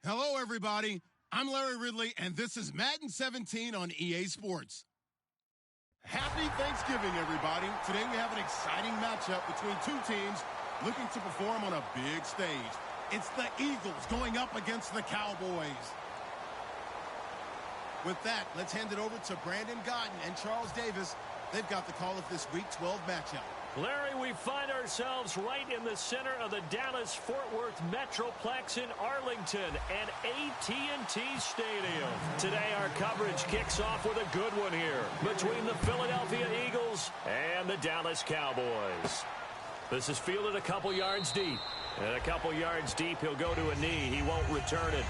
Hello, everybody. I'm Larry Ridley, and this is Madden 17 on EA Sports. Happy Thanksgiving, everybody. Today we have an exciting matchup between two teams looking to perform on a big stage. It's the Eagles going up against the Cowboys. With that, let's hand it over to Brandon Godden and Charles Davis. They've got the call of this Week 12 matchup. Larry, we find ourselves right in the center of the Dallas-Fort Worth Metroplex in Arlington and AT&T Stadium. Today, our coverage kicks off with a good one here between the Philadelphia Eagles and the Dallas Cowboys. This is fielded a couple yards deep. And a couple yards deep, he'll go to a knee. He won't return it.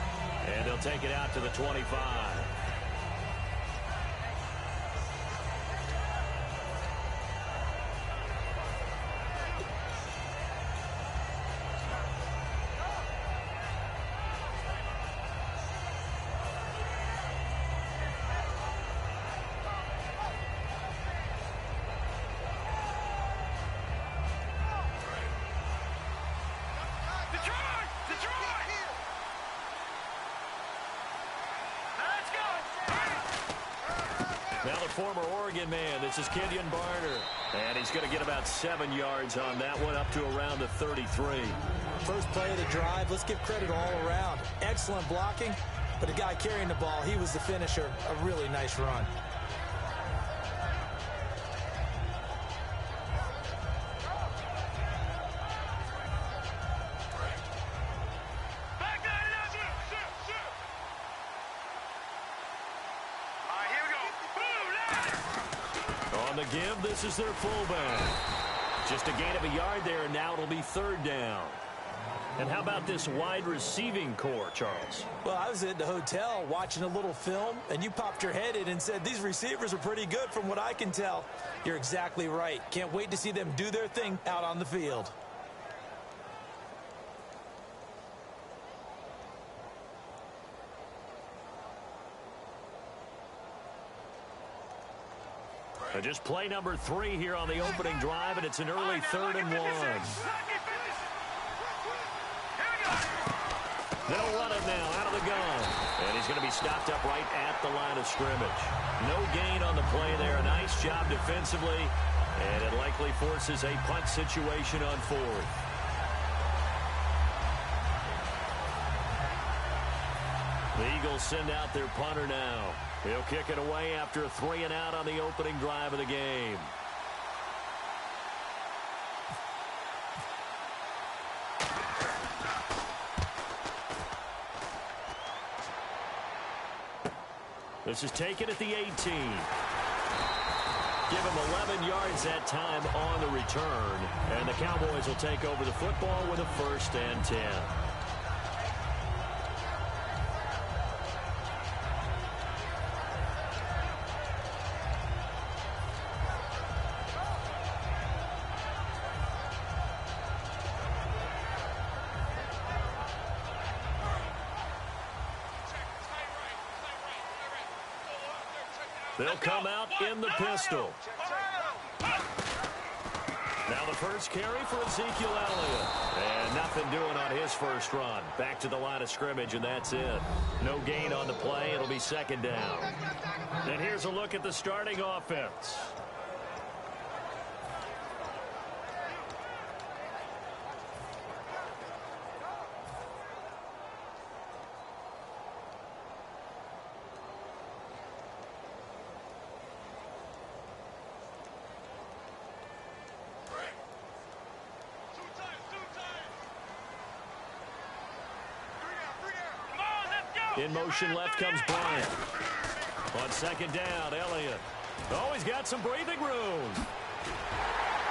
And he'll take it out to the 25. Now the former Oregon man, this is Kenyon Barner. And he's going to get about 7 yards on that one, up to around the 33. First play of the drive, let's give credit all around. Excellent blocking, but the guy carrying the ball, he was the finisher. A really nice run. On the give, this is their fullback. Just a gain of a yard there, and now it'll be third down. And how about this wide receiving core, Charles? Well, I was at the hotel watching a little film, and you popped your head in and said, these receivers are pretty good from what I can tell. You're exactly right. Can't wait to see them do their thing out on the field. Just play number 3 here on the opening drive, and it's an early 3rd and 1. They'll run it now out of the gun. And he's going to be stopped up right at the line of scrimmage. No gain on the play there. A nice job defensively. And it likely forces a punt situation on 4th. The Eagles send out their punter now. He'll kick it away after a 3 and out on the opening drive of the game. This is taken at the 18. Give him 11 yards that time on the return. And the Cowboys will take over the football with a 1st and 10. They'll come out in the pistol. Now the first carry for Ezekiel Elliott. And nothing doing on his first run. Back to the line of scrimmage, and that's it. No gain on the play. It'll be 2nd down. And here's a look at the starting offense. In motion left comes Bryant. On 2nd down, Elliott. Oh, he's got some breathing room.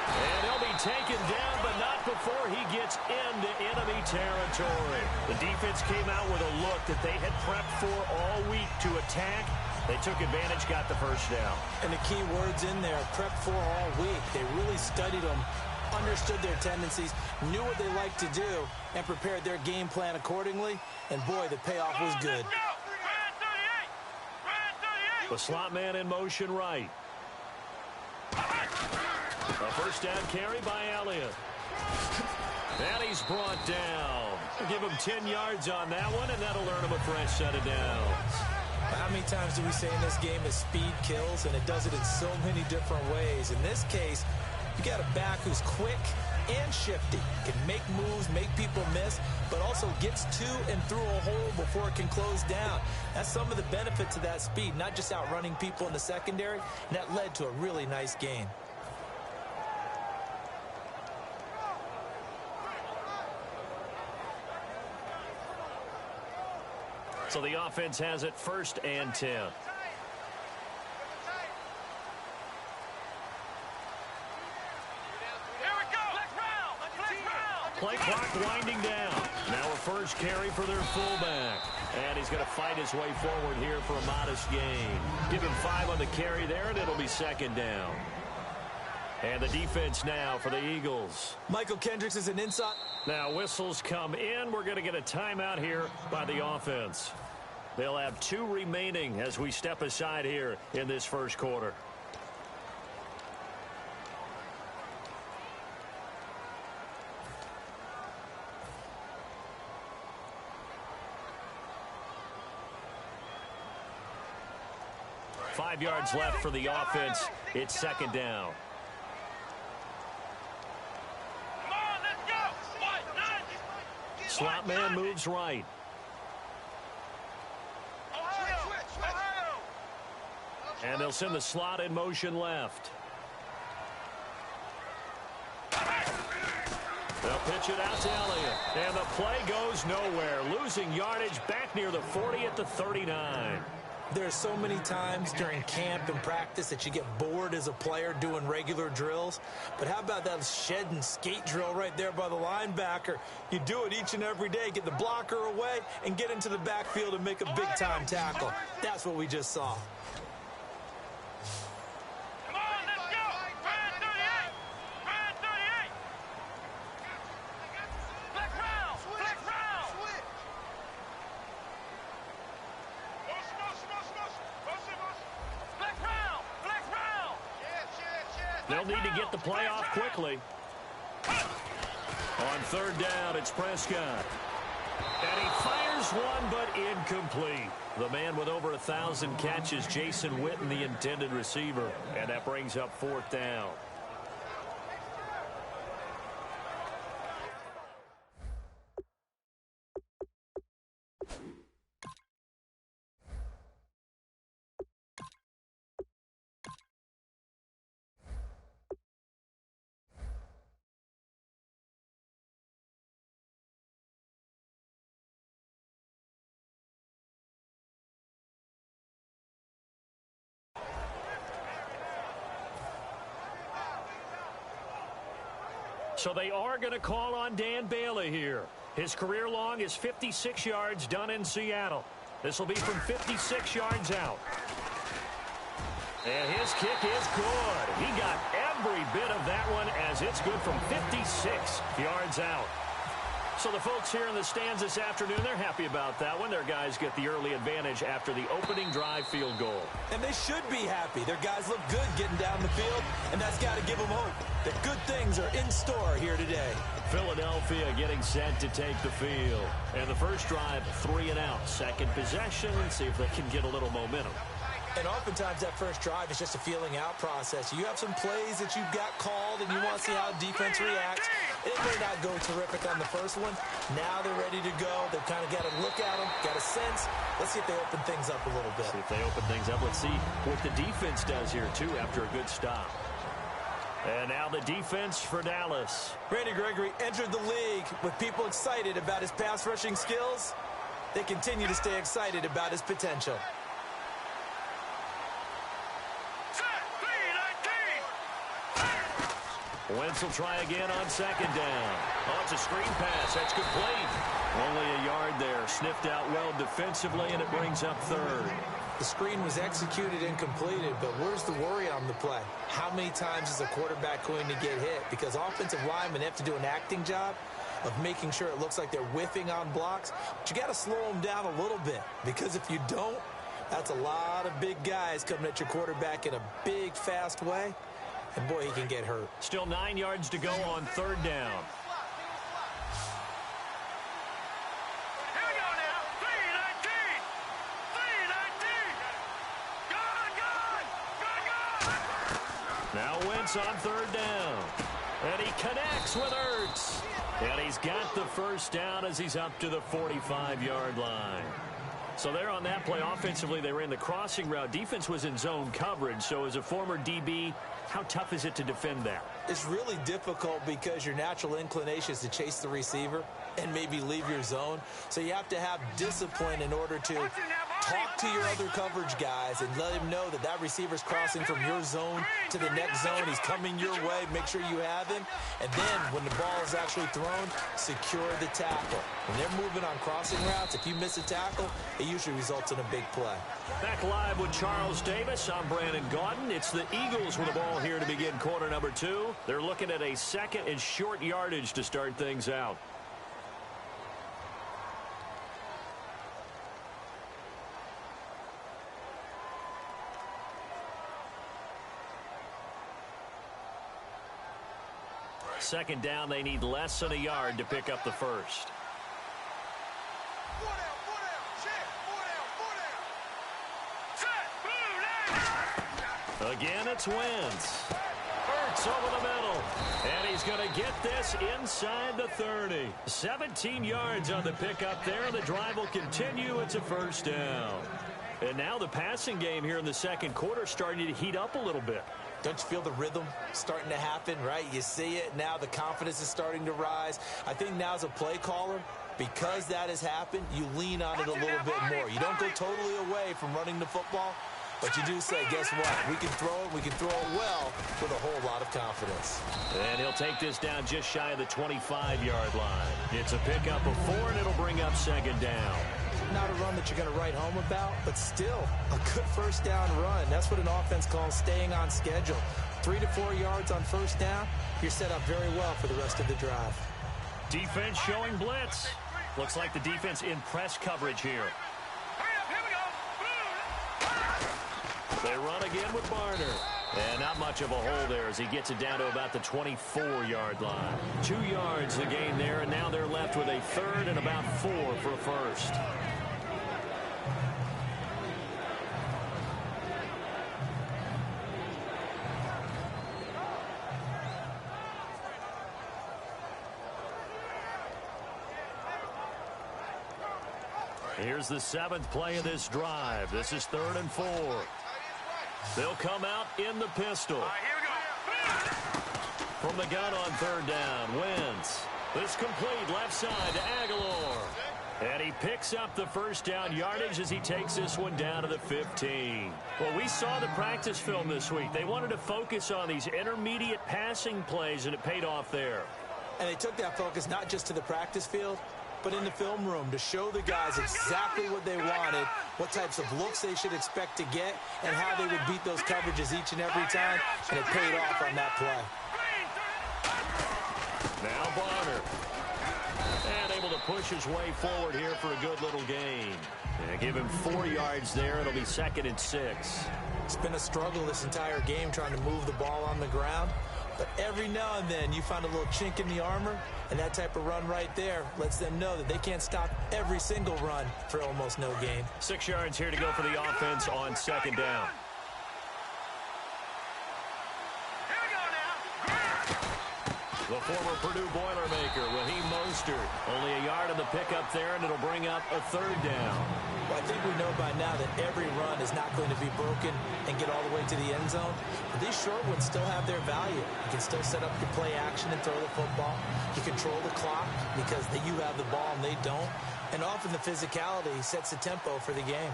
And he'll be taken down, but not before he gets into enemy territory. The defense came out with a look that they had prepped for all week to attack. They took advantage, got the first down. And the key words in there, prepped for all week. They really studied them, understood their tendencies, knew what they liked to do, and prepared their game plan accordingly. And boy, the payoff was good. The slot man in motion right. A first down carry by Elliott. And he he's brought down. Give him 10 yards on that one, and that'll earn him a fresh set of downs. How many times do we say in this game that speed kills, and it does it in so many different ways? In this case, you got a back who's quick and shifty, can make moves, make people miss, but also gets to and through a hole before it can close down. That's some of the benefits of that speed, not just outrunning people in the secondary, and that led to a really nice gain. So the offense has it 1st and 10. Play clock winding down. Now a first carry for their fullback. And he's going to fight his way forward here for a modest gain. Give him 5 on the carry there, and it'll be 2nd down. And the defense now for the Eagles. Michael Kendricks is an inside. Now whistles come in. We're going to get a timeout here by the offense. They'll have 2 remaining as we step aside here in this first quarter. Five yards left for the offense. It's 2nd down. Slot man moves right. And they'll send the slot in motion left. They'll pitch it out to Elliott. And the play goes nowhere. Losing yardage back near the 40 at the 39. There's so many times during camp and practice that you get bored as a player doing regular drills. But how about that shed and skate drill right there by the linebacker? You do it each and every day. Get the blocker away and get into the backfield and make a big-time tackle. That's what we just saw. They'll need to get the play off quickly. On 3rd down, it's Prescott. And he fires one, but incomplete. The man with over 1,000 catches, Jason Witten, the intended receiver. And that brings up 4th down. So they are going to call on Dan Bailey here. His career long is 56 yards done in Seattle. This will be from 56 yards out. And his kick is good. He got every bit of that one as it's good from 56 yards out. So the folks here in the stands this afternoon, they're happy about that one. Their guys get the early advantage after the opening drive field goal. And they should be happy. Their guys look good getting down the field, and that's got to give them hope that good things are in store here today. Philadelphia getting set to take the field. And the first drive, 3 and out. Second possession. Let's see if they can get a little momentum. And oftentimes that first drive is just a feeling out process. You have some plays that you've got called and you want to see how defense reacts. It may not go terrific on the first one. Now they're ready to go. They've kind of got to look at them, got a sense. Let's see if they open things up a little bit. See if they open things up. Let's see what the defense does here, too, after a good stop. And now the defense for Dallas. Randy Gregory entered the league with people excited about his pass rushing skills. They continue to stay excited about his potential. Wentz will try again on 2nd down. Oh, it's a screen pass. That's complete. Only a yard there. Sniffed out well defensively, and it brings up 3rd. The screen was executed and completed, but where's the worry on the play? How many times is a quarterback going to get hit? Because offensive linemen have to do an acting job of making sure it looks like they're whiffing on blocks. But you got to slow them down a little bit, because if you don't, that's a lot of big guys coming at your quarterback in a big, fast way. And, boy, he can get hurt. Still 9 yards to go on 3rd down. It's on third down. And he connects with Ertz. And he's got the first down as he's up to the 45-yard line. So there on that play, offensively, they ran the crossing route. Defense was in zone coverage. So as a former DB, how tough is it to defend that? It's really difficult because your natural inclination is to chase the receiver and maybe leave your zone. So you have to have discipline in order to talk to your other coverage guys and let him know that that receiver's crossing from your zone to the next zone. He's coming your way. Make sure you have him. And then when the ball is actually thrown, secure the tackle. When they're moving on crossing routes, if you miss a tackle, it usually results in a big play. Back live with Charles Davis. I'm Brandon Gaudin. It's the Eagles with the ball here to begin quarter number 2. They're looking at a second and short yardage to start things out. Second down, they need less than a yard to pick up the first. Again, it's Wentz. Ertz over the middle. And he's going to get this inside the 30. 17 yards on the pickup there. The drive will continue. It's a first down. And now the passing game here in the second quarter starting to heat up a little bit. Don't you feel the rhythm starting to happen, right? You see it now. The confidence is starting to rise. I think now as a play caller, because that has happened, you lean on it a little bit more. You don't go totally away from running the football, but you do say, guess what? We can throw it. We can throw it well with a whole lot of confidence. And he'll take this down just shy of the 25-yard line. It's a pickup of 4, and it'll bring up second down. Not a run that you're going to write home about, but still a good first down run. That's what an offense calls staying on schedule. 3 to 4 yards on first down, you're set up very well for the rest of the drive. Defense showing blitz. Looks like the defense in press coverage here. They run again with Barner. And not much of a hole there as he gets it down to about the 24-yard line. 2 yards the gain there, and now they're left with a third and about 4 for a first. Here's the 7th play of this drive. This is 3rd and 4. They'll come out in the pistol. From the gun on 3rd down, Wentz. This complete left side to Aguilar. And he picks up the first down yardage as he takes this one down to the 15. Well, we saw the practice film this week. They wanted to focus on these intermediate passing plays, and it paid off there. And they took that focus not just to the practice field, but in the film room to show the guys exactly what they wanted, what types of looks they should expect to get, and how they would beat those coverages each and every time, and it paid off on that play. Now Barner. And able to push his way forward here for a good little gain. And give him 4 yards there. It'll be 2nd and 6. It's been a struggle this entire game trying to move the ball on the ground. But every now and then you find a little chink in the armor, and that type of run right there lets them know that they can't stop every single run for almost no gain. 6 yards here to go for the offense on 2nd down. The former Purdue Boilermaker, Raheem Mostert. Only a yard on the pickup there, and it'll bring up a 3rd down. Well, I think we know by now that every run is not going to be broken and get all the way to the end zone. But these short ones still have their value. You can still set up your play action and throw the football. You control the clock because you have the ball and they don't. And often the physicality sets the tempo for the game.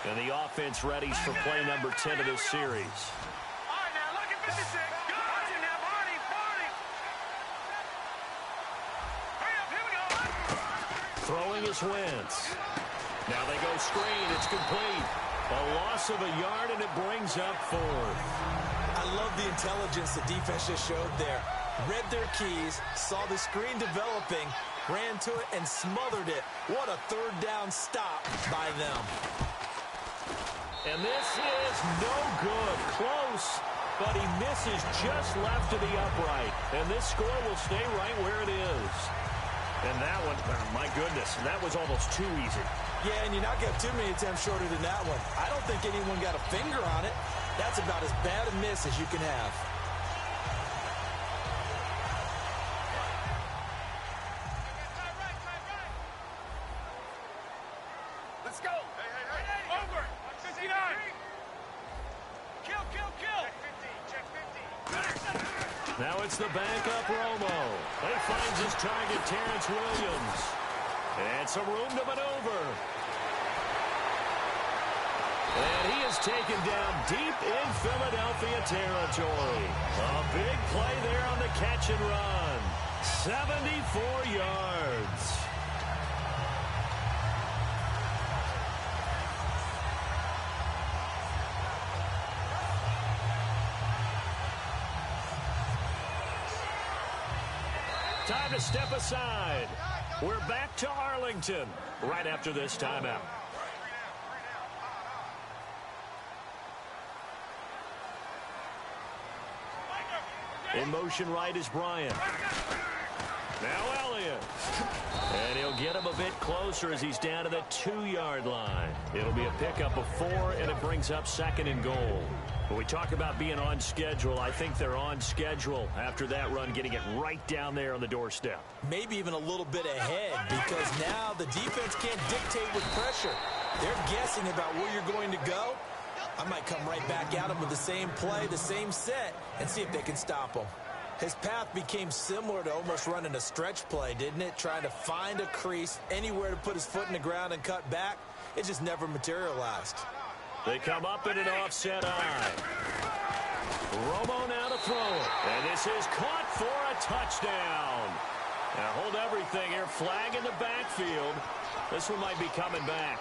And the offense readies for play number 10 of this series. Throwing is Wentz. Now they go screen. It's complete. A loss of a yard, and it brings up 4th. I love the intelligence the defense just showed there. Read their keys, saw the screen developing, ran to it, and smothered it. What a 3rd down stop by them. And this is no good. Close, but he misses just left to the upright. And this score will stay right where it is. And that one, oh my goodness, that was almost too easy. Yeah, and you're not getting too many attempts shorter than that one. I don't think anyone got a finger on it. That's about as bad a miss as you can have. Let's go. Hey. Over. 59. Kill. Check 50. Now it's the backup Romo. He finds his target, Terrence Williams. And some room to maneuver. And he is taken down deep in Philadelphia territory. A big play there on the catch and run. 74 yards. Time to step aside. We're back to Arlington right after this timeout. In motion right is Bryant. Now Elliott. And he'll get him a bit closer as he's down to the 2-yard line. It'll be a pickup of 4, and it brings up 2nd and goal. When we talk about being on schedule, I think they're on schedule after that run, getting it right down there on the doorstep. Maybe even a little bit ahead, because now the defense can't dictate with pressure. They're guessing about where you're going to go. I might come right back at him with the same play, the same set, and see if they can stop him. His path became similar to almost running a stretch play, didn't it? Trying to find a crease, anywhere to put his foot in the ground and cut back. It just never materialized. They come up in an offset eye. Romo now to throw it. And this is caught for a touchdown. Now hold everything here. Flag in the backfield. This one might be coming back.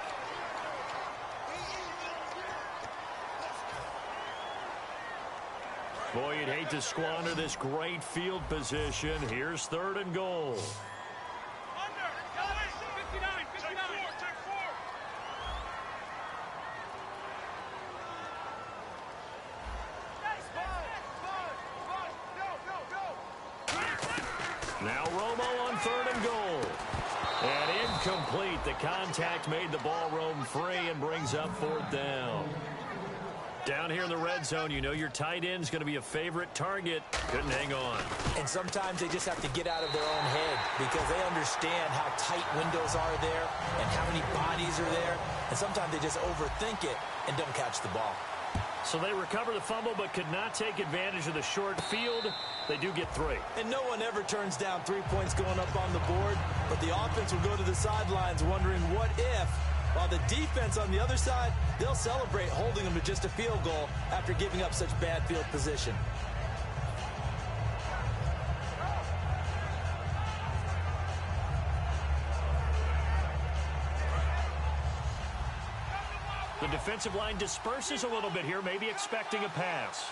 Boy, you'd hate to squander this great field position. Here's 3rd and goal. Now Romo on 3rd and goal. And incomplete. The contact made the ball roam free and brings up 4th down. Down here in the red zone, you know your tight end's going to be a favorite target. Couldn't hang on. And sometimes they just have to get out of their own head because they understand how tight windows are there and how many bodies are there. And sometimes they just overthink it and don't catch the ball. So they recover the fumble but could not take advantage of the short field. They do get 3. And no one ever turns down 3 points going up on the board, but the offense will go to the sidelines wondering what if, while the defense on the other side, they'll celebrate holding them to just a field goal after giving up such bad field position. The defensive line disperses a little bit here, maybe expecting a pass.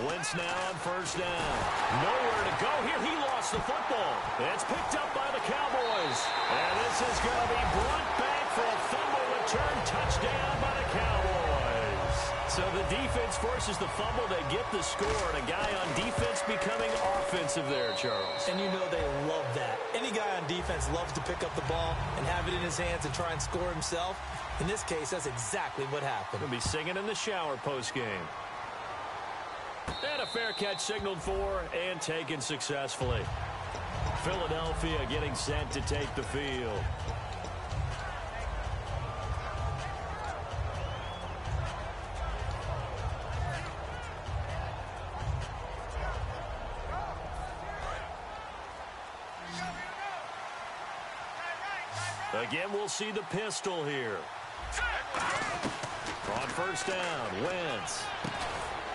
Wentz now on 1st down. Nowhere to go here. He lost the football. It's picked up by the Cowboys. And this is going to be brought back for a fumble return touchdown by the Cowboys. So the defense forces the fumble. They get the score. And a guy on defense becoming offensive there, Charles. And you know they love that. Any guy on defense loves to pick up the ball and have it in his hands and try and score himself. In this case, that's exactly what happened. He'll be singing in the shower post-game. And a fair catch signaled for and taken successfully. Philadelphia getting set to take the field. Again, we'll see the pistol here. On 1st down, Wentz.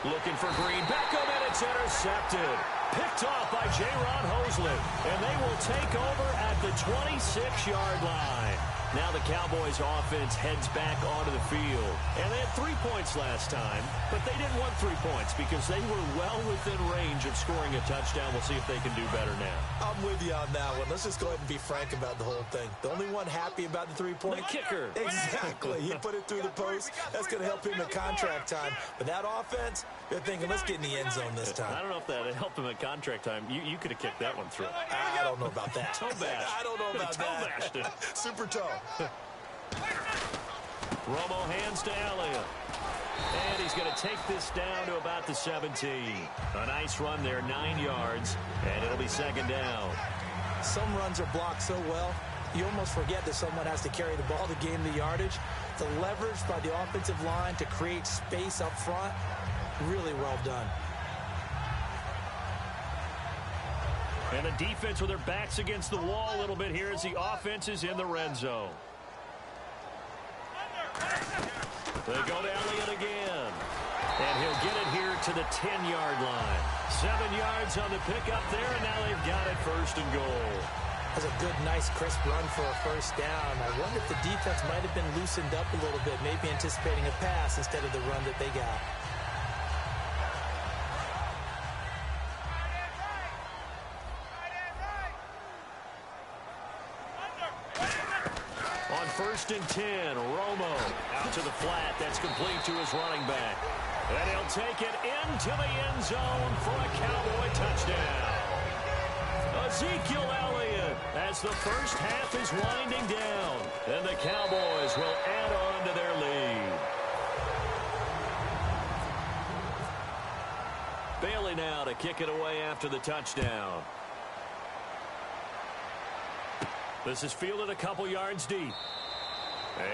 Looking for Green. Beckham, and it's intercepted. Picked off by J-Ron Hosley. And they will take over at the 26-yard line. Now the Cowboys offense heads back onto the field. And they have 3 points last time, but they didn't want 3 points because they were well within range of scoring a touchdown. We'll see if they can do better now. I'm with you on that one. Let's just go ahead and be frank about the whole thing. The only one happy about the 3-point? The kicker. Exactly. He put it through the post. That's going to help him at contract time. But that offense, they're thinking, let's get in the end zone this time. I don't know if that helped him at contract time. You could have kicked that one through. I don't know about that. Toe bash. I don't know about that. Toe Super toe. Romo hands to Elliott. And he's going to take this down to about the 17. A nice run there, 9 yards, and it'll be second down. Some runs are blocked so well, you almost forget that someone has to carry the ball to gain the yardage. The leverage by the offensive line to create space up front, really well done. And the defense with their backs against the wall a little bit here as the offense is in the red zone. They go to Elliott again. And he'll get it here to the 10-yard line. 7 yards on the pickup there, and now they've got it first and goal. That's a good, nice, crisp run for a first down. I wonder if the defense might have been loosened up a little bit, maybe anticipating a pass instead of the run that they got. On 1st and 10, Romo out to the flat. That's complete to his running back. And he'll take it into the end zone for a Cowboy touchdown. Ezekiel Elliott as the first half is winding down. And the Cowboys will add on to their lead. Bailey now to kick it away after the touchdown. This is fielded a couple yards deep.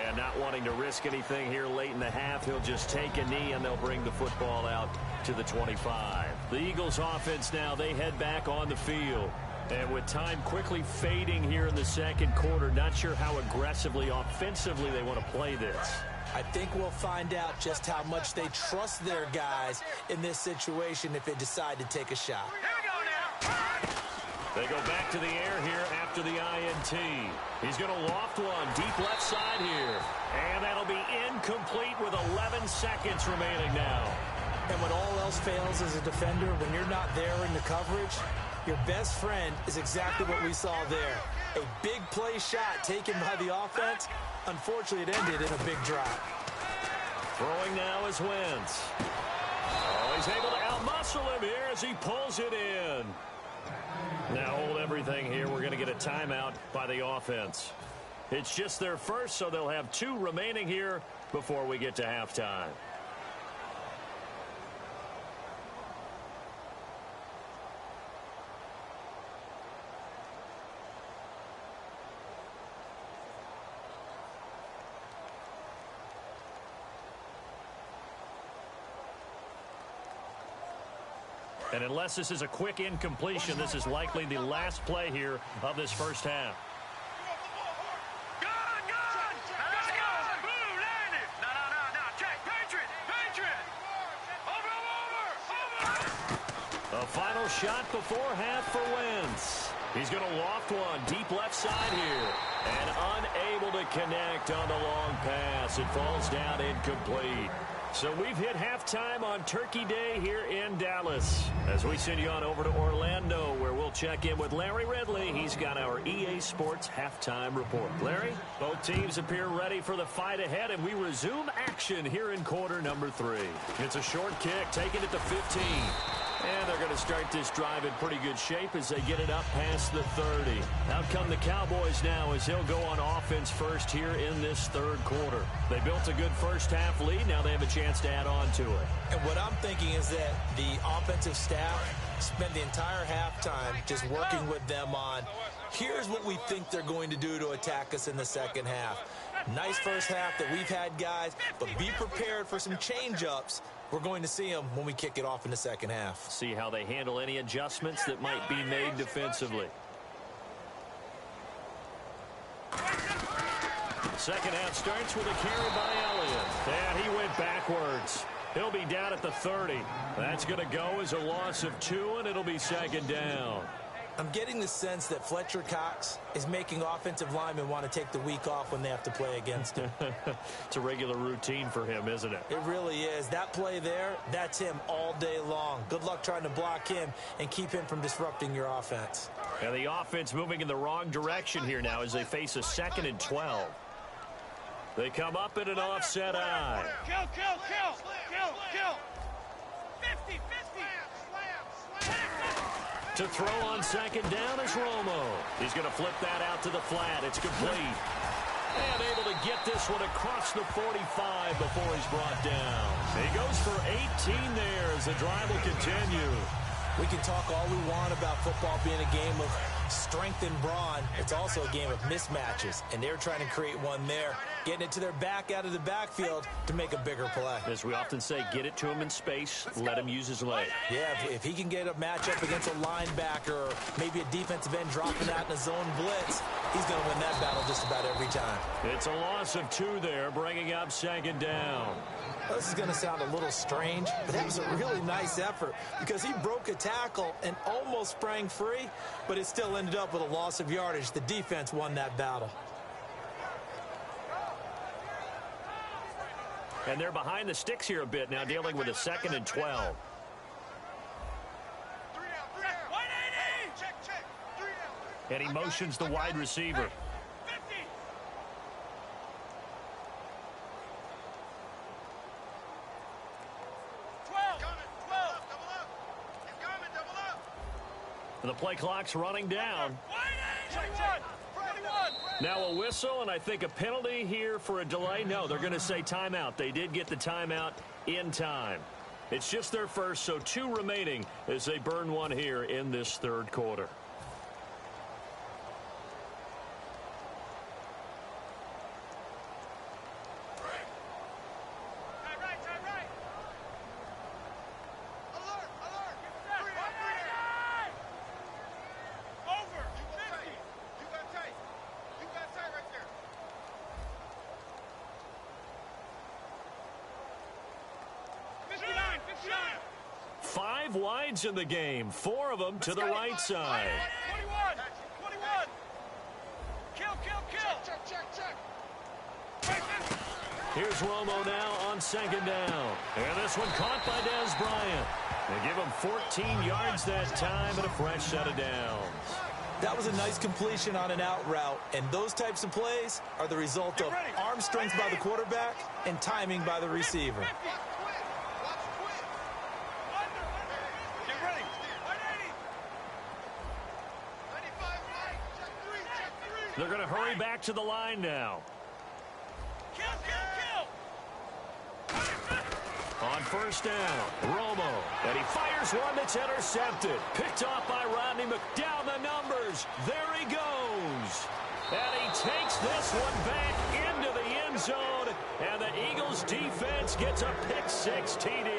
And not wanting to risk anything here late in the half, he'll just take a knee and they'll bring the football out to the 25. The Eagles offense now, they head back on the field. And with time quickly fading here in the second quarter, not sure how aggressively, offensively they want to play this. I think we'll find out just how much they trust their guys in this situation if they decide to take a shot. Here we go now. They go back to the air here after the INT. He's going to loft one deep left side here. And that'll be incomplete with 11 seconds remaining now. And when all else fails as a defender, when you're not there in the coverage, your best friend is exactly what we saw there. A big play shot taken by the offense. Unfortunately, it ended in a big drop. Throwing now is Wentz. Oh, he's able to outmuscle him here as he pulls it in. Now hold everything here. We're going to get a timeout by the offense. It's just their first, so they'll have 2 remaining here before we get to halftime. And unless this is a quick incompletion, this is likely the last play here of this first half. A final shot before half for Wentz. He's going to loft one deep left side here. And unable to connect on the long pass. It falls down incomplete. So we've hit halftime on Turkey Day here in Dallas. As we send you on over to Orlando, where we'll check in with Larry Ridley. He's got our EA Sports halftime report. Larry, both teams appear ready for the fight ahead, and we resume action here in quarter number 3. It's a short kick, taking it to 15. And they're going to start this drive in pretty good shape as they get it up past the 30. Out come the Cowboys now as he'll go on offense first here in this third quarter. They built a good first half lead. Now they have a chance to add on to it. And what I'm thinking is that the offensive staff spent the entire halftime just working with them on, here's what we think they're going to do to attack us in the second half. Nice first half that we've had, guys, but be prepared for some change-ups. We're going to see them when we kick it off in the second half. See how they handle any adjustments that might be made defensively. Second half starts with a carry by Elliott. And he went backwards. He'll be down at the 30. That's going to go as a loss of 2, and it'll be second down. I'm getting the sense that Fletcher Cox is making offensive linemen want to take the week off when they have to play against him. It's a regular routine for him, isn't it? It really is. That play there, that's him all day long. Good luck trying to block him and keep him from disrupting your offense. And the offense moving in the wrong direction here now as they face a 2nd and 12. They come up in an offset eye. Kill, kill, kill, kill, kill. 50, 50. To throw on 2nd down is Romo. He's going to flip that out to the flat. It's complete. And able to get this one across the 45 before he's brought down. He goes for 18 there as the drive will continue. We can talk all we want about football being a game of strength and brawn. It's also a game of mismatches, and they're trying to create one there, getting it to their back out of the backfield to make a bigger play. As we often say, get it to him in space, let him use his leg. Yeah, if he can get a matchup against a linebacker or maybe a defensive end dropping out in a zone blitz, he's going to win that battle just about every time. It's a loss of 2 there, bringing up 2nd down. This is going to sound a little strange, but that was a really nice effort because he broke a tackle and almost sprang free, but it still ended up with a loss of yardage. The defense won that battle. And they're behind the sticks here a bit now, dealing with a 2nd and 12. And he motions the wide receiver. The play clock's running down. Now a whistle, and I think a penalty here for a delay. No, they're going to say timeout. They did get the timeout in time. It's just their first, so 2 remaining as they burn one here in this 3rd quarter. Five wides in the game, 4 of them to the right side. 21. Kill. Check. Here's Romo now on 2nd down. And this one caught by Dez Bryant. They give him 14 yards that time and a fresh set of downs. That was a nice completion on an out route, and those types of plays are the result of arm strength by the quarterback and timing by the receiver. They're going to hurry back to the line now. Kill. On 1st down, Romo. And he fires one that's intercepted. Picked off by Rodney McDowell. The numbers. There he goes. And he takes this one back into the end zone. And the Eagles defense gets a pick 6 TD.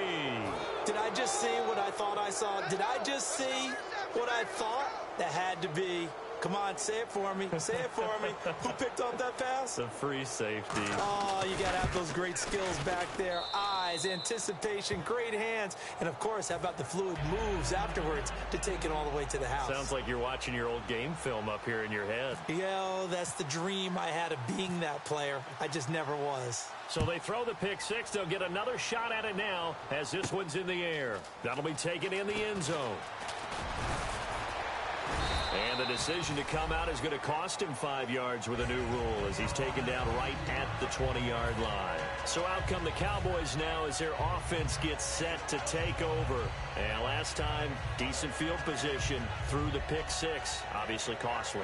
Did I just see what I thought I saw? Did I just see what I thought? That had to be. Come on, say it for me. Say it for me. Who picked up that pass? The free safety. Oh, you got to have those great skills back there. Eyes, anticipation, great hands. And, of course, how about the fluid moves afterwards to take it all the way to the house? Sounds like you're watching your old game film up here in your head. Yeah, that's the dream I had of being that player. I just never was. So they throw the pick 6. They'll get another shot at it now as this one's in the air. That'll be taken in the end zone. And the decision to come out is going to cost him 5 yards with a new rule as he's taken down right at the 20-yard line. So out come the Cowboys now as their offense gets set to take over. And last time, decent field position through the pick 6. Obviously costly.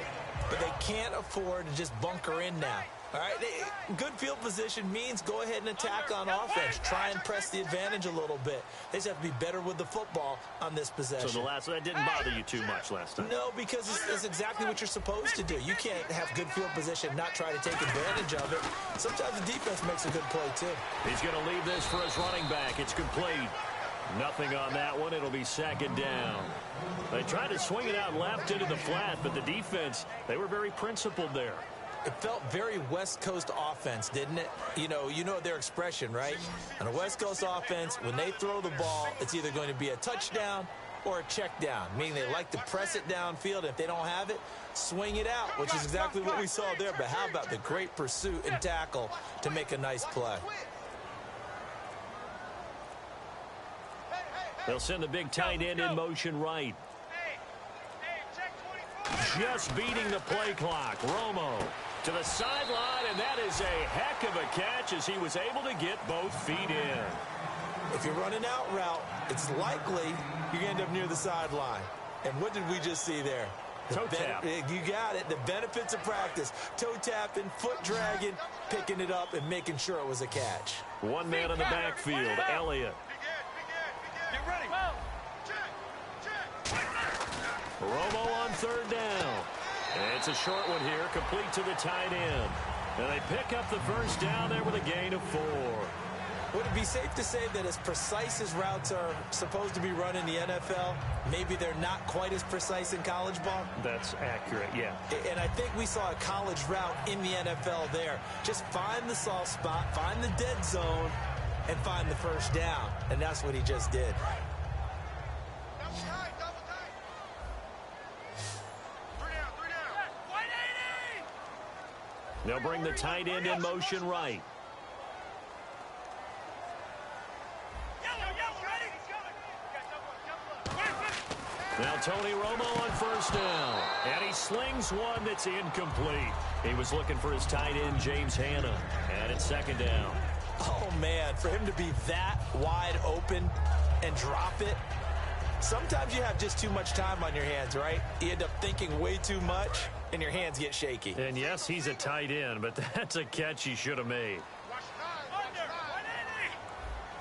But they can't afford to just bunker in now. All right, good field position means go ahead and attack on offense. Try and press the advantage a little bit. They just have to be better with the football on this possession. So that didn't bother you too much last time? No, because it's exactly what you're supposed to do. You can't have good field position, not try to take advantage of it. Sometimes the defense makes a good play, too. He's going to leave this for his running back. It's complete. Nothing on that one. It'll be 2nd down. They tried to swing it out left into the flat, but the defense, they were very principled there. It felt very West Coast offense, didn't it? You know their expression, right? On a West Coast offense, when they throw the ball, it's either going to be a touchdown or a check down, meaning they like to press it downfield. If they don't have it, swing it out, which is exactly what we saw there. But how about the great pursuit and tackle to make a nice play? They'll send the big tight end in motion right. Just beating the play clock. Romo to the sideline, and that is a heck of a catch as he was able to get both feet in. If you're running out route, it's likely you're going to end up near the sideline. And what did we just see there? Toe tap. You got it. The benefits of practice. Toe tapping, foot dragging, picking it up, and making sure it was a catch. One man in the backfield, Elliott. Get ready. Romo on third down. And it's a short one here, complete to the tight end. And they pick up the first down there with a gain of 4. Would it be safe to say that as precise as routes are supposed to be run in the NFL, maybe they're not quite as precise in college ball? That's accurate, yeah. And I think we saw a college route in the NFL there. Just find the soft spot, find the dead zone, and find the first down. And that's what he just did. Double tight. 3 down. 180. They'll bring the tight end in motion right. Now Tony Romo on first down. And he slings one that's incomplete. He was looking for his tight end, James Hanna. And it's second down. Oh, man, for him to be that wide open and drop it. Sometimes you have just too much time on your hands, right? You end up thinking way too much, and your hands get shaky. And yes, he's a tight end, but that's a catch he should have made. Under. 180.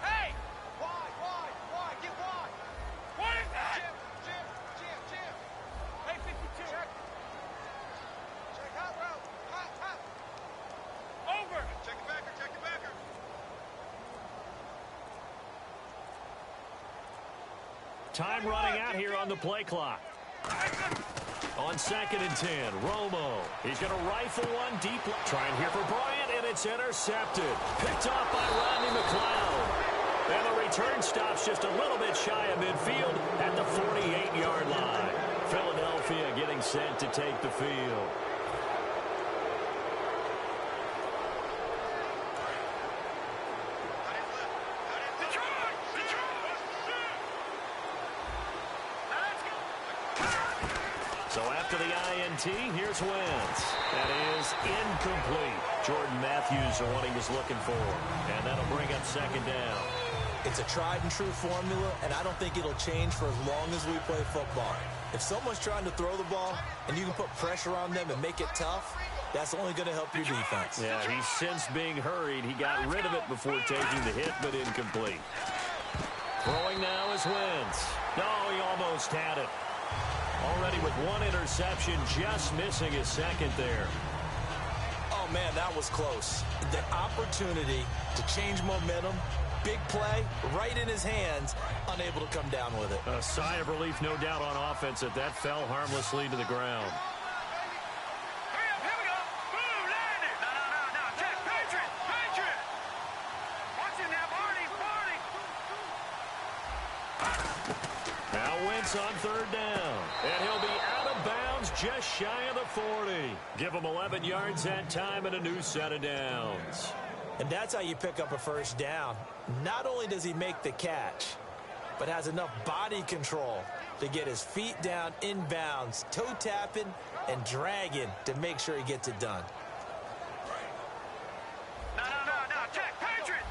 Hey. Wide. Get wide. What is that? Jim. Hey, 52. Check hot route. Hot. Over. Check it backer. Time running out here on the play clock. On 2nd and 10, Romo. He's going to rifle one deep. Trying here for Bryant, and it's intercepted. Picked off by Rodney McLeod. And the return stops just a little bit shy of midfield at the 48-yard line. Philadelphia getting set to take the field. So after the INT, here's Wentz. That is incomplete. Jordan Matthews are what he was looking for. And that'll bring up second down. It's a tried-and-true formula, and I don't think it'll change for as long as we play football. If someone's trying to throw the ball and you can put pressure on them and make it tough, that's only going to help your defense. Yeah, he's since being hurried. He got rid of it before taking the hit, but incomplete. Throwing now is Wentz. No, he almost had it. Already with one interception, just missing his second there. Oh, man, that was close. The opportunity to change momentum, big play, right in his hands, unable to come down with it. A sigh of relief, no doubt, on offense that fell harmlessly to the ground. Hurry up, here we go. Boom, landed. No. Check, Patriot. Watch it now, Barney. Now Wentz on third down. And he'll be out of bounds just shy of the 40. Give him 11 yards that time and a new set of downs. And that's how you pick up a first down. Not only does he make the catch, but has enough body control to get his feet down inbounds, toe tapping and dragging to make sure he gets it done. No. Check, Patriot.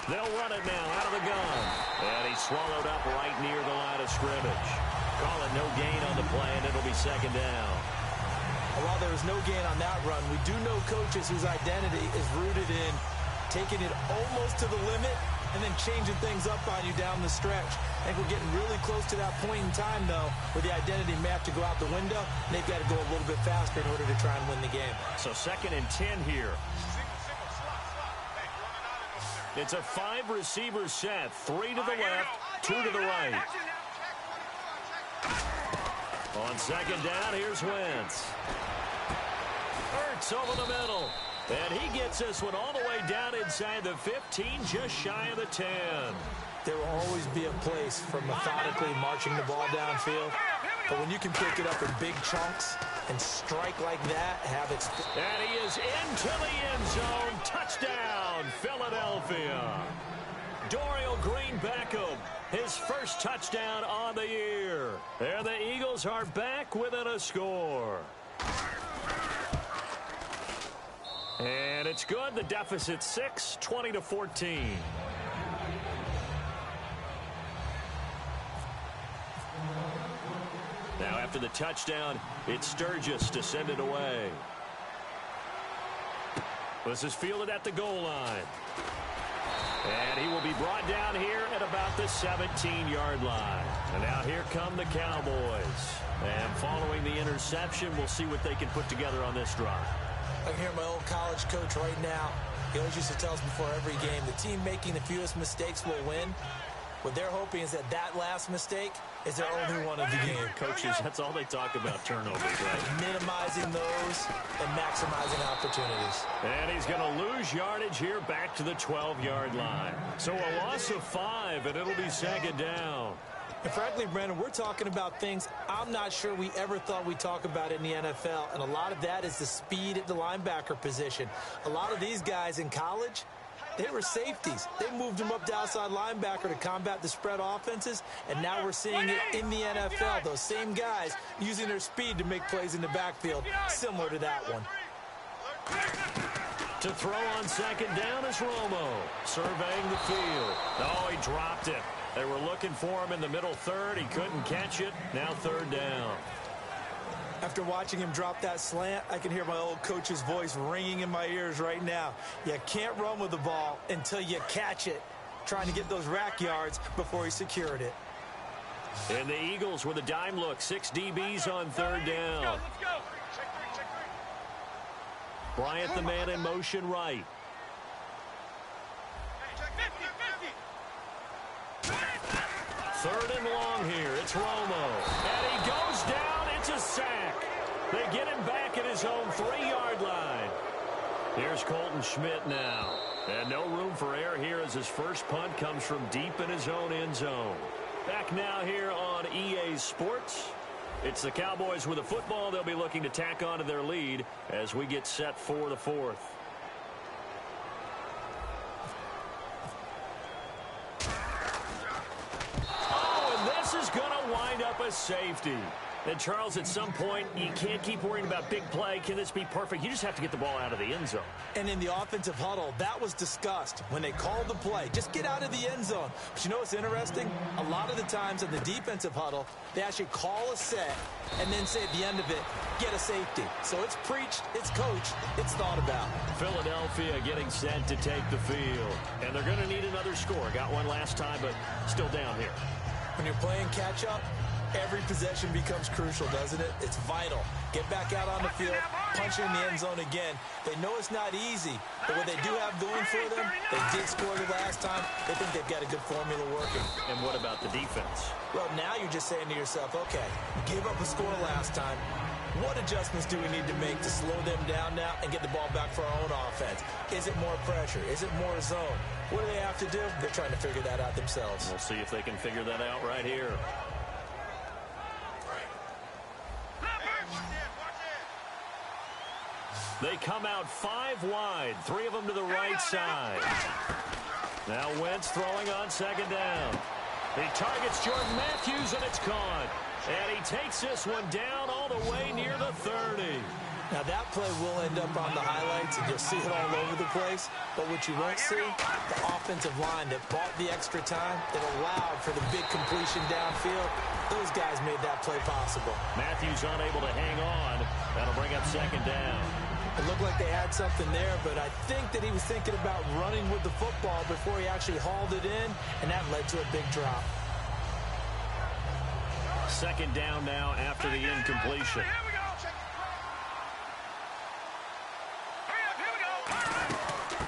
They'll run it now out of the gun. And he's swallowed up right near the line of scrimmage. Call it no gain on the play, and it'll be second down. While there was no gain on that run, we do know coaches whose identity is rooted in taking it almost to the limit and then changing things up on you down the stretch. I think we're getting really close to that point in time, though, where the identity may have to go out the window, and they've got to go a little bit faster in order to try and win the game. So 2nd and 10 here. It's a 5-receiver set. 3 to the left, 2 to the right. On second down, here's Wentz. Hurts over the middle. And he gets gets this one all the way down inside the 15, just shy of the 10. There will always be a place for methodically marching the ball downfield. But when you can pick it up in big chunks and strike like that, have it... And he is into the end zone. Touchdown, Philadelphia. Dorial Green-Beckham, his first touchdown on the year. And the Eagles are back within a score. And it's good. The deficit 6, 20-14. Now after the touchdown, it's Sturgis to send it away. This is fielded at the goal line. And he will be brought down here at about the 17-yard line. And now here come the Cowboys. And following the interception, we'll see what they can put together on this drive. I can hear my old college coach right now. He always used to tell us before every game, the team making the fewest mistakes will win. What they're hoping is that last mistake is their only one of the game. Coaches, that's all they talk about, turnovers, right? Minimizing those and maximizing opportunities. And he's going to lose yardage here back to the 12-yard line. So a loss of 5, and it'll be second down. And frankly, Brandon, we're talking about things I'm not sure we ever thought we'd talk about in the NFL, and a lot of that is the speed at the linebacker position. A lot of these guys in college, they were safeties. They moved them up to outside linebacker to combat the spread offenses, and now we're seeing it in the NFL. Those same guys using their speed to make plays in the backfield, similar to that one. To throw on second down is Romo, surveying the field. Oh, he dropped it. They were looking for him in the middle third. He couldn't catch it. Now third down. After watching him drop that slant, I can hear my old coach's voice ringing in my ears right now. You can't run with the ball until you catch it. Trying to get those rack yards before he secured it. And the Eagles with a dime look. 6 DBs on third down. Let's go. Check 3. Bryant, the man in motion right. Third and long here. It's Romo. And he goes down. It's a sack. They get him back at his own 3-yard line. Here's Colton Schmidt now. And no room for error here as his first punt comes from deep in his own end zone. Back now here on EA Sports. It's the Cowboys with a football. They'll be looking to tack on to their lead as we get set for the fourth. Is going to wind up a safety. And Charles, at some point, you can't keep worrying about big play. Can this be perfect? You just have to get the ball out of the end zone. And in the offensive huddle, that was discussed when they called the play. Just get out of the end zone. But you know what's interesting? A lot of the times in the defensive huddle, they actually call a set and then say at the end of it, get a safety. So it's preached, it's coached, it's thought about. Philadelphia getting set to take the field. And they're going to need another score. Got one last time, but still down here. When you're playing catch-up, every possession becomes crucial, doesn't it? It's vital. Get back out on the field, punch in the end zone again. They know it's not easy, but what they do have going for them, they did score the last time. They think they've got a good formula working. And what about the defense? Well, now you're just saying to yourself, okay, give up a score last time. What adjustments do we need to make to slow them down now and get the ball back for our own offense? Is it more pressure? Is it more zone? What do they have to do? They're trying to figure that out themselves. We'll see if they can figure that out right here. They come out 5 wide, 3 of them to the right side. Now Wentz throwing on second down. He targets Jordan Matthews, and it's caught. And he takes this one down all the way near the 30. Now that play will end up on the highlights, and you'll see it all over the place. But what you won't see, the offensive line that bought the extra time, that allowed for the big completion downfield, those guys made that play possible. Matthews unable to hang on. That'll bring up second down. It looked like they had something there, but I think that he was thinking about running with the football before he actually hauled it in, and that led to a big drop. Second down now after the incompletion.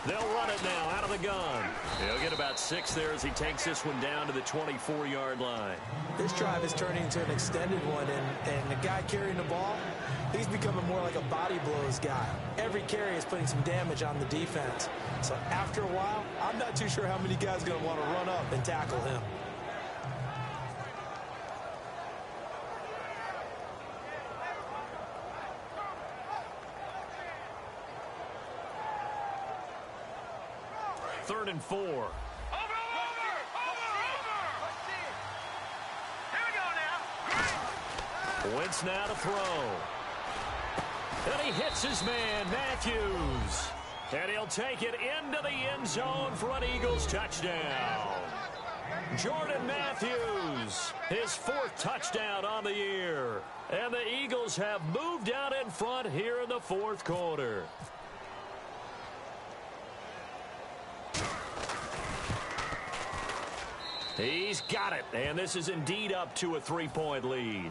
They'll run it now out of the gun. He'll get about 6 there as he takes this one down to the 24-yard line. This drive is turning into an extended one, and the guy carrying the ball, He's becoming more like a body blows guy. Every carry is putting some damage on the defense. So after a while, I'm not too sure how many guys are going to want to run up and tackle him. Third and 4. Over! Here we go now. Wentz now to throw. And he hits his man, Matthews. And he'll take it into the end zone for an Eagles touchdown. Jordan Matthews, his 4th touchdown on the year. And the Eagles have moved out in front here in the 4th quarter. He's got it, and this is indeed up to a 3-point lead.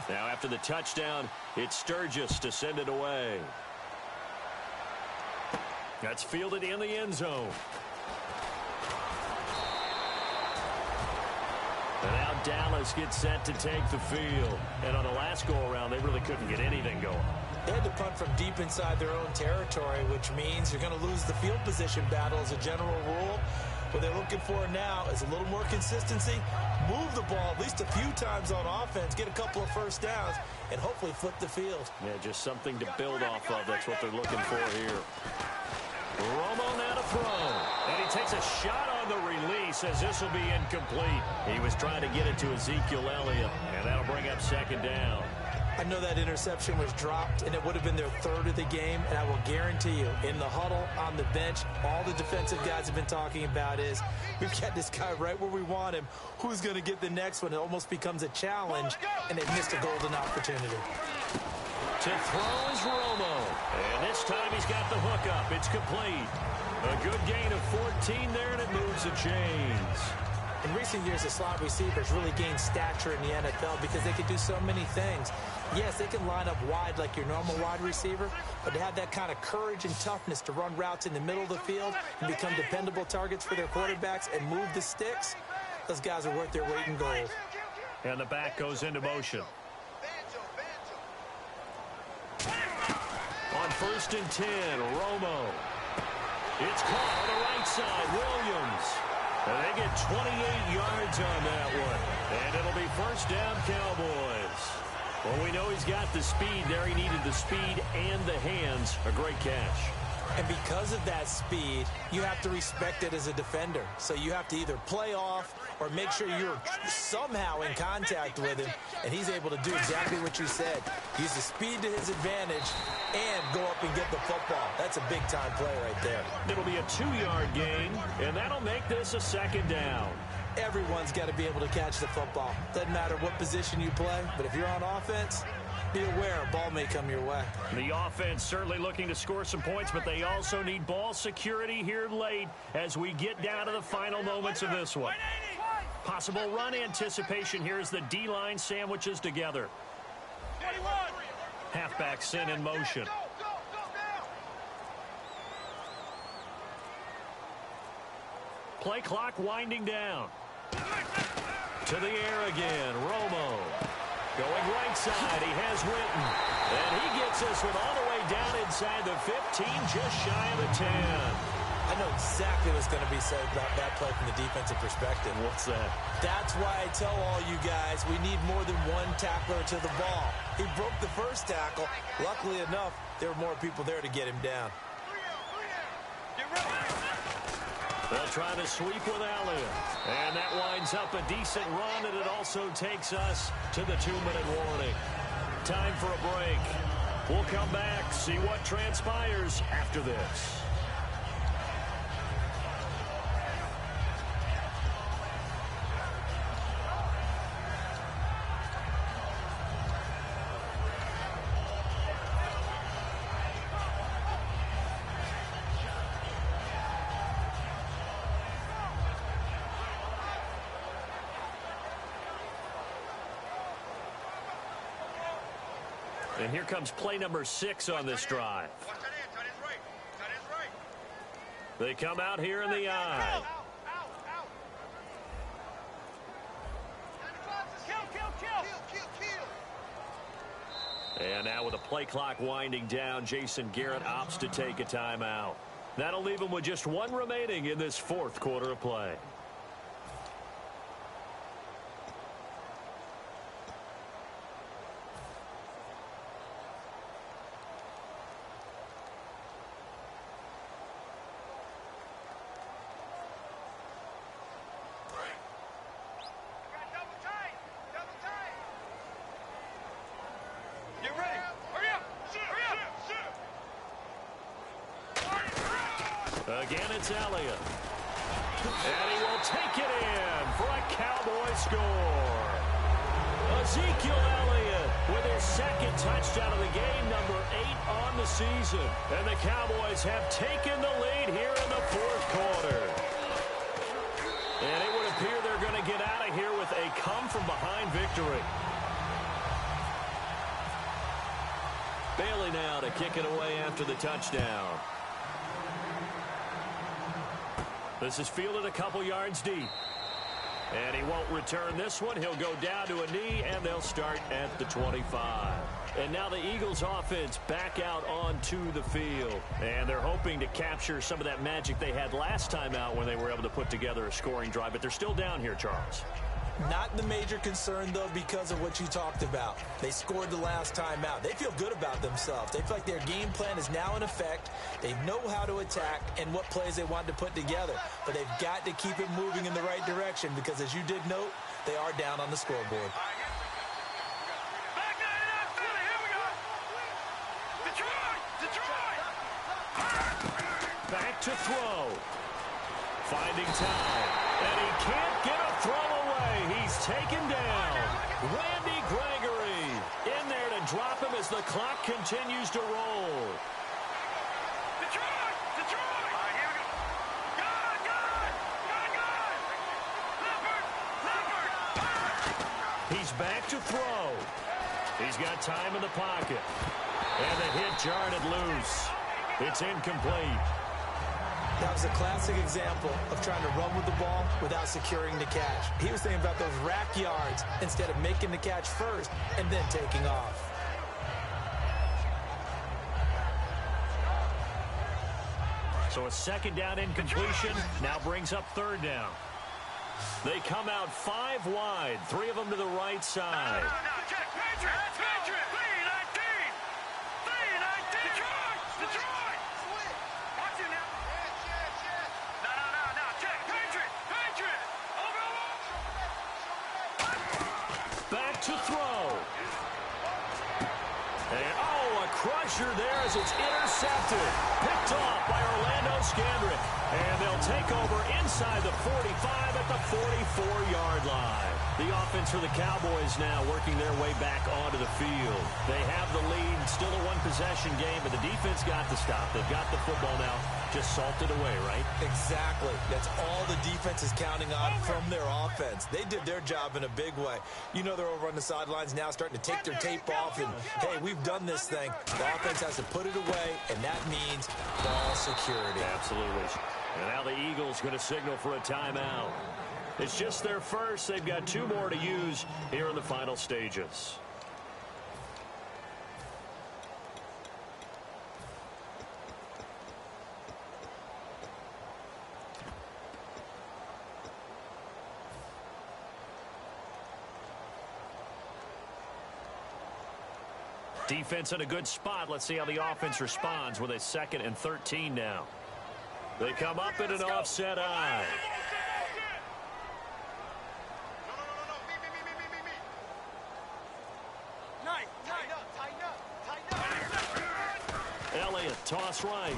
Now after the touchdown, it's Sturgis to send it away. That's fielded in the end zone. And now Dallas gets set to take the field. And on the last go-around, they really couldn't get anything going. They had to punt from deep inside their own territory, which means you're going to lose the field position battle as a general rule. What they're looking for now is a little more consistency, move the ball at least a few times on offense, get a couple of first downs, and hopefully flip the field. Yeah, just something to build off of. That's what they're looking for here. Romo now to throw. And he takes a shot on the release as this will be incomplete. He was trying to get it to Ezekiel Elliott, and that'll bring up 2nd down. I know that interception was dropped, and it would have been their 3rd of the game, and I will guarantee you, in the huddle, on the bench, all the defensive guys have been talking about is, we've got this guy right where we want him. Who's going to get the next one? It almost becomes a challenge, and they missed a golden opportunity. To throw is Romo. And this time he's got the hook up. It's complete. A good gain of 14 there, and it moves the chains. In recent years, the slot receivers really gained stature in the NFL because they can do so many things. Yes, they can line up wide like your normal wide receiver, but to have that kind of courage and toughness to run routes in the middle of the field and become dependable targets for their quarterbacks and move the sticks, those guys are worth their weight in gold. And the back goes into motion. On 1st and 10, Romo. It's caught on the right side, Williams. And they get 28 yards on that one. And it'll be 1st down, Cowboys. Well, we know he's got the speed there. He needed the speed and the hands. A great catch. And because of that speed, you have to respect it as a defender. So you have to either play off or make sure you're somehow in contact with him, and he's able to do exactly what you said. Use the speed to his advantage and go up and get the football. That's a big-time play right there. It'll be a 2-yard gain, and that'll make this a 2nd down. Everyone's got to be able to catch the football. Doesn't matter what position you play, but if you're on offense, be aware a ball may come your way. The offense certainly looking to score some points, but they also need ball security here late as we get down to the final moments of this one. Possible run anticipation here as the D-line sandwiches together. Halfback sent in motion. Play clock winding down. To the air again, Romo. Going right side, he has Witten. And he gets this one all the way down inside the 15, just shy of the 10. I know exactly what's going to be said about that play from the defensive perspective. What's that? That's why I tell all you guys we need more than one tackler to the ball. He broke the first tackle. Luckily enough, there were more people there to get him down. They'll try to sweep with Elliott. And that winds up a decent run, and it also takes us to the 2-minute warning. Time for a break. We'll come back, see what transpires after this. And here comes play number 6 on this drive. They come out here in the eye. And now with the play clock winding down, Jason Garrett opts to take a timeout. That'll leave him with just one remaining in this fourth quarter of play. Again, it's Elliott. And he will take it in for a Cowboy score. Ezekiel Elliott with his second touchdown of the game, number 8 on the season. And the Cowboys have taken the lead here in the fourth quarter. And it would appear they're going to get out of here with a come-from-behind victory. Bailey now to kick it away after the touchdown. This is fielded a couple yards deep. And he won't return this one. He'll go down to a knee, and they'll start at the 25. And now the Eagles offense back out onto the field. And they're hoping to capture some of that magic they had last time out when they were able to put together a scoring drive. But they're still down here, Charles. Not the major concern, though, because of what you talked about. They scored the last time out. They feel good about themselves. They feel like their game plan is now in effect. They know how to attack and what plays they want to put together. But they've got to keep it moving in the right direction because, as you did note, they are down on the scoreboard. Back to throw. Finding time. And he can't get a throw away. He's taken down. Randy Gregory in there to drop him as the clock continues to roll. He's back to throw. He's got time in the pocket. And the hit jarred it loose. It's incomplete. That was a classic example of trying to run with the ball without securing the catch. He was thinking about those rack yards instead of making the catch first and then taking off. So a second down incompletion now brings up third down. They come out 5 wide, 3 of them to the right side. Back to throw. And, oh, a crusher there as it's intercepted. Picked off by Orlando Scandrick. And they'll take over inside the 45 at the 44-yard line. The offense for the Cowboys now working their way back onto the field. They have the lead, still a one-possession game, but the defense got the stop. They've got the football now, just salted away, right? Exactly. That's all the defense is counting on from their offense. They did their job in a big way. You know they're over on the sidelines now starting to take their tape off and, hey, we've done this thing. The offense has to put it away, and that means ball security. Absolutely. And now the Eagles going to signal for a timeout. It's just their first. They've got 2 more to use here in the final stages. Defense in a good spot. Let's see how the offense responds with a 2nd and 13 now. They come up in an offset eye. Elliott, toss right.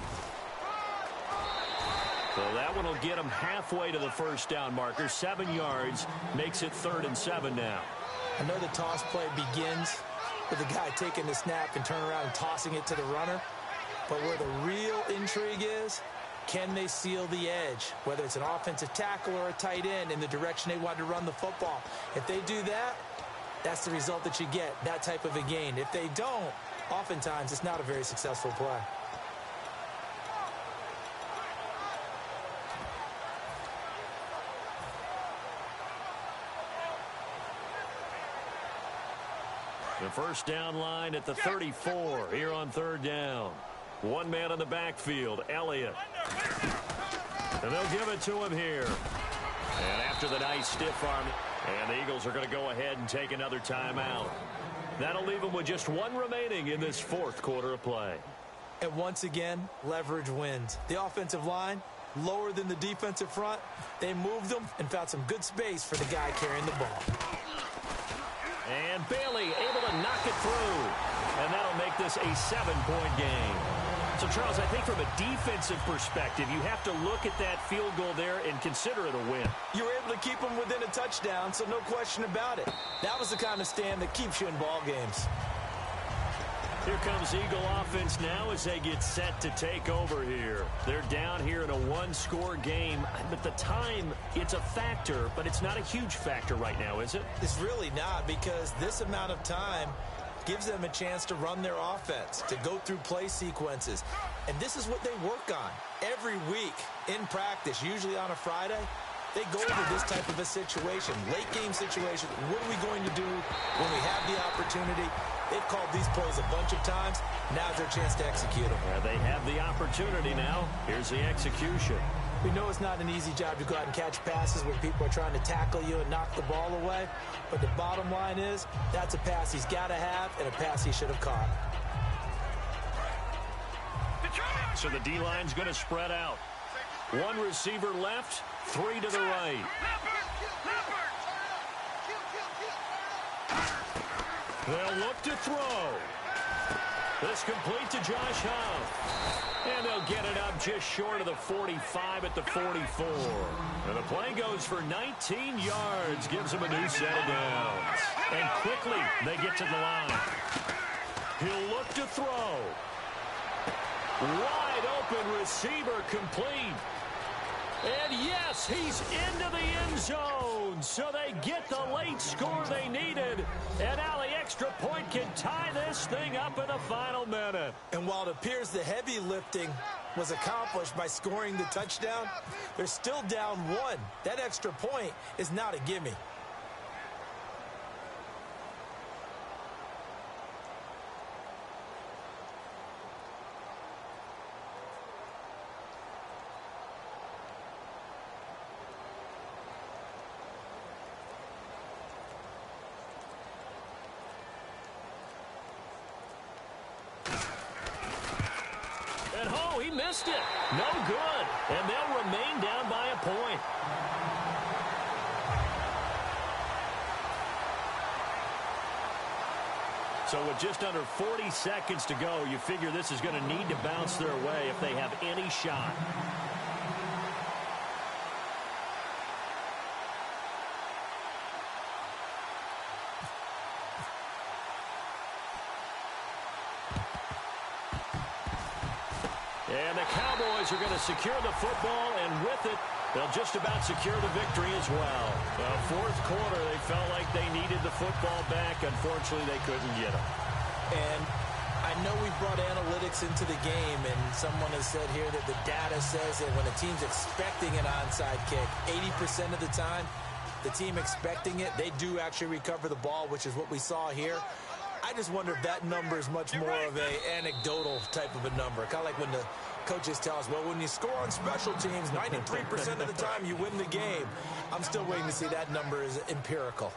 So that one will get him halfway to the first down marker. 7 yards makes it 3rd and 7 now. I know the toss play begins with the guy taking the snap and turning around and tossing it to the runner. But where the real intrigue is, can they seal the edge, whether it's an offensive tackle or a tight end, in the direction they want to run the football? If they do that, that's the result that you get, that type of a gain. If they don't, oftentimes it's not a very successful play. The first down line at the 34 here on third down. One man in the backfield, Elliott. And they'll give it to him here. And after the nice stiff arm, and the Eagles are going to go ahead and take another timeout. That'll leave them with just one remaining in this fourth quarter of play. And once again, leverage wins. The offensive line, lower than the defensive front. They moved them and found some good space for the guy carrying the ball. And Bailey able to knock it through. And that'll make this a 7-point game. So, Charles, I think from a defensive perspective, you have to look at that field goal there and consider it a win. You were able to keep them within a touchdown, so no question about it. That was the kind of stand that keeps you in ball games. Here comes Eagle offense now as they get set to take over here. They're down here in a one-score game. But the time, it's a factor, but it's not a huge factor right now, is it? It's really not, because this amount of time gives them a chance to run their offense, to go through play sequences. And this is what they work on every week in practice, usually on a Friday. They go over this type of a situation, late game situation. What are we going to do when we have the opportunity? They've called these plays a bunch of times. Now's their chance to execute them. Yeah, they have the opportunity now. Here's the execution. We know it's not an easy job to go out and catch passes when people are trying to tackle you and knock the ball away. But the bottom line is, that's a pass he's got to have and a pass he should have caught. So the D-line's going to spread out. One receiver left, three to the right. They'll look to throw. This complete to Josh Huff. And they'll get it up just short of the 45 at the 44. And the play goes for 19 yards. Gives them a new set of downs. And quickly, they get to the line. He'll look to throw. Wide open receiver complete. And yes, he's into the end zone. So they get the late score they needed. And now the extra point can tie this thing up in the final minute. And while it appears the heavy lifting was accomplished by scoring the touchdown, they're still down one. That extra point is not a gimme. He missed it. No good. And they'll remain down by a point. So with just under 40 seconds to go, you figure this is going to need to bounce their way if they have any shot. And the Cowboys are going to secure the football, and with it, they'll just about secure the victory as well. Fourth quarter, they felt like they needed the football back. Unfortunately, they couldn't get it. And I know we brought analytics into the game, and someone has said here that the data says that when a team's expecting an onside kick, 80% of the time, the team expecting it, they do actually recover the ball, which is what we saw here. I just wonder if that number is much more of an anecdotal type of a number. Kind of like when the coaches tell us, well, when you score on special teams, 93% of the time you win the game. I'm still waiting to see that number is empirical.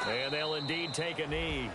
And they'll indeed take a knee.